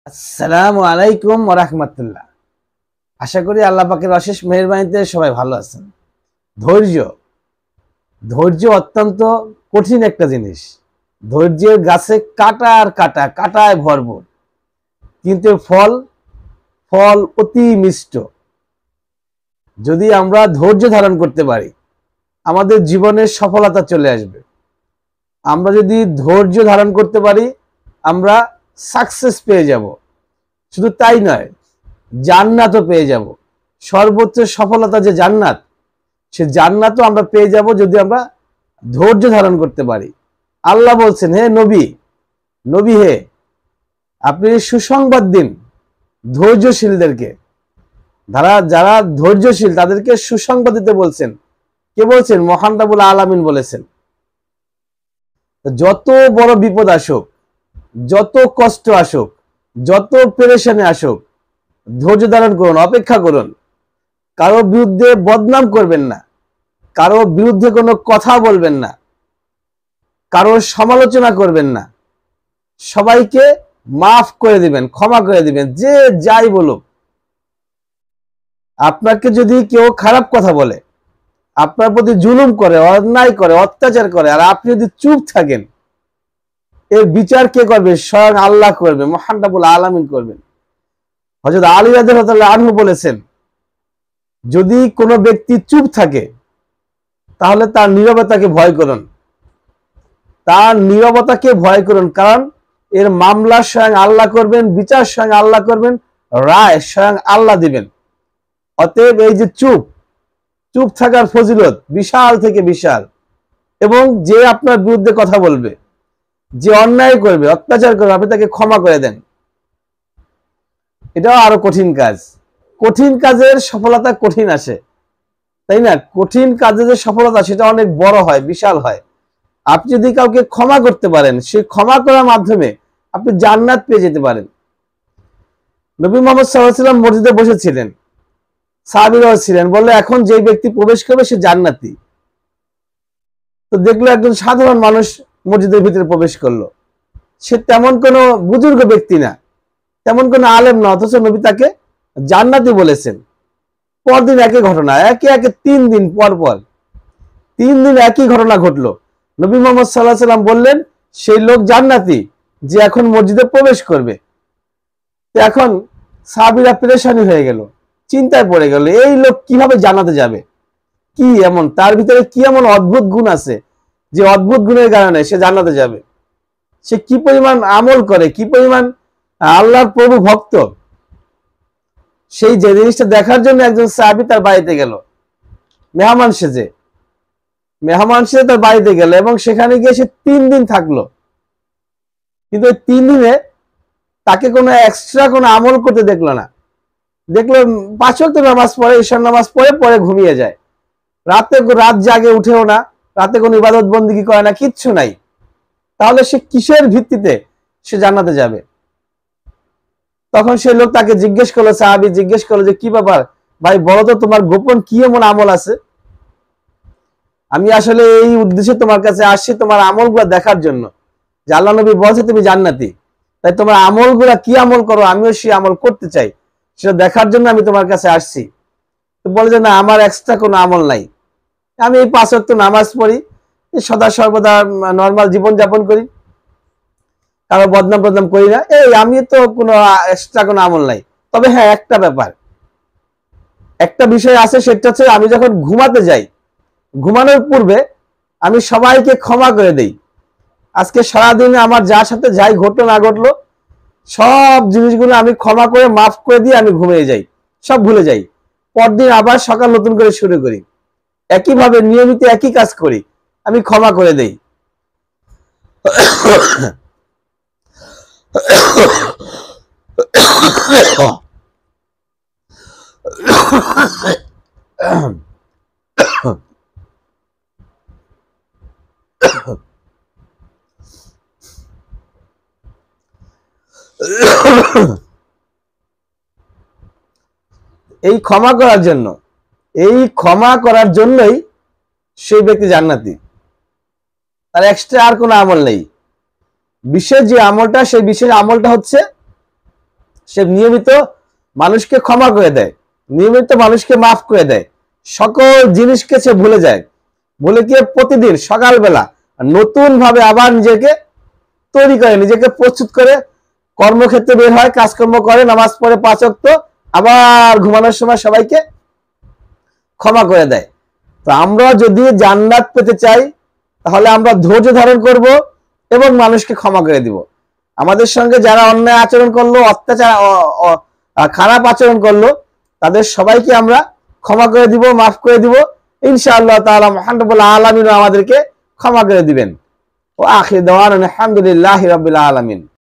আসসালামু আলাইকুম ওয়া রাহমাতুল্লাহ। আশা করি আল্লাহ পাকের অশেষ মেহেরবানিতে সবাই ভালো আছেন। ধৈর্য ধৈর্য অত্যন্ত কঠিন একটা জিনিস। ধৈর্যের গাছে কাঁটা আর কাঁটা, কাঁটায় ভরপুর, কিন্তু ফল ফল অতি মিষ্ট। যদি আমরা ধৈর্য ধারণ করতে পারি, আমাদের জীবনে সফলতা চলে আসবে। আমরা যদি ধৈর্য ধারণ করতে পারি, আমরা সাকসেস পেয়ে যাব। শুধু তাই নয়, জান্নাতও পেয়ে যাব। সর্বোচ্চ সফলতা যে জান্নাত, সে জান্নাতও আমরা পেয়ে যাব যদি আমরা ধৈর্য ধারণ করতে পারি। আল্লাহ বলছেন, হে নবী, নবী হে, আপনি সুসংবাদ দিন ধৈর্যশীলদেরকে। যারা ধৈর্যশীল তাদেরকে সুসংবাদ দিতে বলছেন। কে বলছেন? মহান রব্বুল আলামিন বলেছেন। যত বড় বিপদ আসুক, যত কষ্ট আসুক, যত পেরেশানি আসুক, ধৈর্য ধারণ করুন, অপেক্ষা করুন। কারো বিরুদ্ধে বদনাম করবেন না, কারো বিরুদ্ধে কোনো কথা বলবেন না, কারো সমালোচনা করবেন না। সবাইকে মাফ করে দিবেন, ক্ষমা করে দিবেন, যে যাই বলুক। আপনাকে যদি কেউ খারাপ কথা বলে, আপনার প্রতি জুলুম করে, অন্যায় করে, অত্যাচার করে, আর আপনি যদি চুপ থাকেন, এর বিচার কে করবে? স্বয়ং আল্লাহ করবে, মহান রব্বুল আলামিন করবেন। হযরত আলী রাদিয়াল্লাহু আনহু বলেছেন, যদি কোনো ব্যক্তি চুপ থাকে তাহলে তার নীরবতাকে ভয় করুন, তার নীরবতাকে ভয় করুন। কারণ এর মামলা স্বয়ং আল্লাহ করবেন, বিচার স্বয়ং আল্লাহ করবেন, রায় স্বয়ং আল্লাহ দিবেন। অতএব এই যে চুপ চুপ থাকার ফজিলত বিশাল থেকে বিশাল। এবং যে আপনার বিরুদ্ধে কথা বলবে, যে অন্যায় করবে, অত্যাচার করবে, আপনি তাকে ক্ষমা করে দেন। এটাও আরো কঠিন কাজ। কঠিন কাজের সফলতা কঠিন আসে, তাই না? কঠিন কাজে যে সফলতা, সেটা অনেক বড় হয়, বিশাল হয়। আপনি যদি কাউকে ক্ষমা করতে পারেন, সেই ক্ষমা করার মাধ্যমে আপনি জান্নাত পেয়ে যেতে পারেন। নবী মুহাম্মদ সাল্লাল্লাহু আলাইহি ওয়াসাল্লাম মসজিদে বসেছিলেন, সাহাবীরাও ছিলেন। বললে, এখন যে ব্যক্তি প্রবেশ করবে সে জান্নাতি। তো দেখলো একজন সাধারণ মানুষ মসজিদের ভিতরে প্রবেশ করলো। সে তেমন কোনো বুজুর্গ ব্যক্তি না, তেমন কোনো আলেম না, অথচ নবী তাকে জান্নাতি বলেছেন। পরদিন একই ঘটনা, একে একে 3 দিন পর পর 3 দিন একই ঘটনা ঘটলো। নবী মুহাম্মদ সাল্লাল্লাহু আলাইহি ওয়াসাল্লাম বললেন, সেই লোক জান্নাতি যে এখন মসজিদে প্রবেশ করবে। তো এখন সাহাবীরা পেরেশানি হয়ে গেল, চিন্তায় পড়ে গেল, এই লোক কিভাবে জান্নাতে যাবে? কি এমন তার ভিতরে, কি এমন অদ্ভুত গুণ আছে যে অদ্ভুত গুণের কারণে সে জান্নাতে যাবে? সে কি পরিমাণ আমল করে, কি পরিমাণ আল্লাহর প্রভু ভক্ত? সেই যে জিনিসটা দেখার জন্য একজন সাহাবী তার বাড়িতে গেল, মেহমান সেজে তার বাড়িতে গেল, এবং সেখানে গিয়ে সে 3 দিন থাকলো। কিন্তু ওই 3 দিনে তাকে কোনো এক্সট্রা কোনো আমল করতে দেখলো না। দেখলো 5 ওয়াক্ত নামাজ পড়ে, ঈশার নামাজ পড়ে, পরে ঘুমিয়ে যায়। রাত জাগে, উঠেও না, রাতে কোনো ইবাদত বন্দেগী করে না, কিচ্ছু নাই। তাহলে সে কিসের ভিত্তিতে সে জান্নাতে যাবে? তখন সে লোক তাকে জিজ্ঞেস করলো, সাহাবী জিজ্ঞেস করলো যে, কি ব্যাপার ভাই, বলো তো তোমার গোপন কি এমন আমল আছে? আমি আসলে এই উদ্দেশ্যে তোমার কাছে আসছি, তোমার আমলগুলো দেখার জন্য, যে আল্লাহ নবী বলছে তুমি জান্নাতি, তাই তোমার আমলগুলা কি আমল করো, আমিও সেই আমল করতে চাই, সেটা দেখার জন্য আমি তোমার কাছে আসছি। তো বলে যে, না, আমার এক্সট্রা কোনো আমল নাই, আমি এই 5 ওয়াক্ত নামাজ পড়ি, সদা সর্বদা নর্মাল জীবন যাপন করি, কারো বদনাম করি না, এই আমি তো কোনো এক্সট্রা কোনো আমল নাই। তবে হ্যাঁ, একটা বিষয় আছে, সেটা হচ্ছে আমি যখন ঘুমাতে যাই, ঘুমানোর পূর্বে আমি সবাইকে ক্ষমা করে দেই। আজকে সারাদিনে আমার যার সাথে যাই ঘটলো না ঘটলো, সব জিনিসগুলো আমি ক্ষমা করে, মাফ করে দিয়ে আমি ঘুমিয়ে যাই, সব ভুলে যাই। পরদিন আবার সকাল নতুন করে শুরু করি, একইভাবে নিয়মিত একই কাজ করি, আমি ক্ষমা করে দেই। এই ক্ষমা করার জন্যই সেই ব্যক্তি জান্নাতি, তার এক্সট্রা আর কোনো আমল নেই। বিশেষ যে আমলটা, সেই বিশেষ আমলটা হচ্ছে সে নিয়মিত মানুষকে ক্ষমা করে দেয়, নিয়মিত মানুষকে মাফ করে দেয়, সকল জিনিসকে সে ভুলে যায়, ভুলে গিয়ে প্রতিদিন সকালবেলা নতুন ভাবে আবার নিজেকে তৈরি করে, নিজেকে প্রস্তুত করে কর্মক্ষেত্রে বের হয়, কাজকর্ম করে, নামাজ পড়ে 5 ওয়াক্ত, আবার ঘুমানোর সময় সবাইকে ক্ষমা করে দেয়। তো আমরা যদি জান্নাত পেতে চাই তাহলে আমরা ধৈর্য ধারণ করব এবং মানুষকে ক্ষমা করে দিব। আমাদের সঙ্গে যারা অন্যায় আচরণ করলো, অত্যাচার খারাপ আচরণ করলো, তাদের সবাইকে আমরা ক্ষমা করে দিব, মাফ করে দিব। ইনশাআল্লাহ তাআলা মহান রব্বুল আলামিন আমাদেরকে ক্ষমা করে দিবেন। ওয়া আখির দাওয়ানা আলহামদুলিল্লাহি রাব্বিল আলামিন।